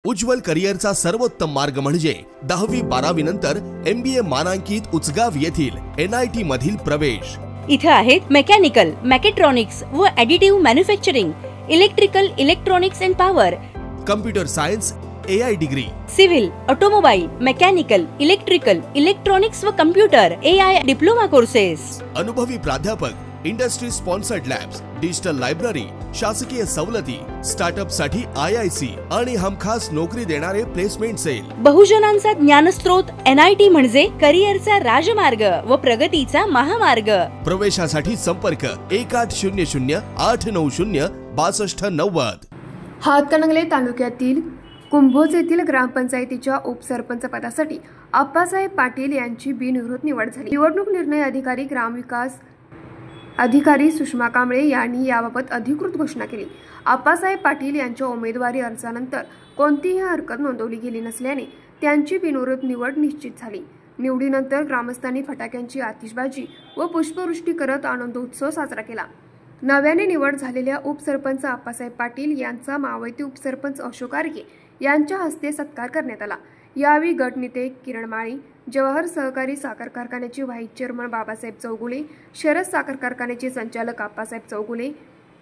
उज्ज्वल करिअरचा सर्वोत्तम मार्ग म्हणजे 10वी-12वी नंतर MBA मानांकित उचगाव येथील NIT मधील प्रवेश। इथे आहेत मेकॅनिकल, मेकॅट्रॉनिक्स व additive manufacturing, electrical, electronics and power, computer science, AI degree, civil, automobile, mechanical, electrical, electronics व कम्प्युटर AI डिप्लोमा कोर्सेस। अनुभवी प्राध्यापक, industry sponsored labs, digital library, शासकीय सवलती, स्टार्टअप साठी IIC आणि हमखास नोकरी देणारे प्लेसमेंट सेल। बहुजनांचा ज्ञानस्रोत NIT म्हणजे करिअरचा राजमार्ग व प्रगतीचा महामार्ग। प्रवेशासाठी संपर्क 1800-890-6290। हातकणंगले तालुक्यातील कुंभोज येथील ग्रामपंचायतीच्या उपसरपंच पदासाठी आप्पासाहेब पाटील यांची बिनविरोध निवड झाली। निवडणूक निर्णय अधिकारी ग्रामविकास अधिकारी सुषमा कांबळे यांनी याबाबत अधिकृत घोषणा केली। आप्पासाहेब पाटील यांच्या उमेदवारी अर्जानंतर कोणतीही हरकत नोंदवली गेली नसल्याने त्यांची बिनविरोध निवड निश्चित झाली। निवडीनंतर ग्रामस्थांनी फटाक्यांची आतिषबाजी व पुष्पवृष्टी करत आनंद उत्सव साजरा केला। नव्याने निवड झालेल्या उपसरपंच आप्पासाहेब पाटील यांचा मावळते उपसरपंच अशोक आर्गे यांच्या हस्ते सत्कार करण्यात आला। यावेळी गटनेते किरण माळी, जवाहर सहकारी साखर कारखान्याचे व्हाईस चेअरमन बाबासाहेब चौगुले, शरद साखर कारखान्याचे संचालक आप्पासाहेब चौगुले,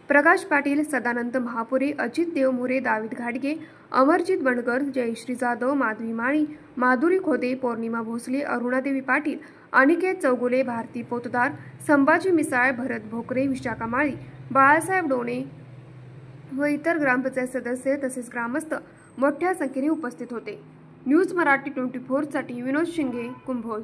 प्रकाश पाटील, सदानंद महापुरे, अजित देवमोरे, दावीद घाडगे, अमरजित बनगर, जयश्री जाधव, माधवी माळी, माधुरी खोदे, पौर्णिमा भोसले, अरुणादेवी पाटील, अनिकेत चौगुले, भारती पोतदार, संभाजी मिसाळ, भरत भोकरे, विशाखा माळी, बाळासाहेब डोणे व इतर ग्रामपंचायत सदस्य तसेच ग्रामस्थ मोठ्या संख्येने उपस्थित होते। न्यूज मराठी 24 साठी विनोद शिंगे, कुंभोज।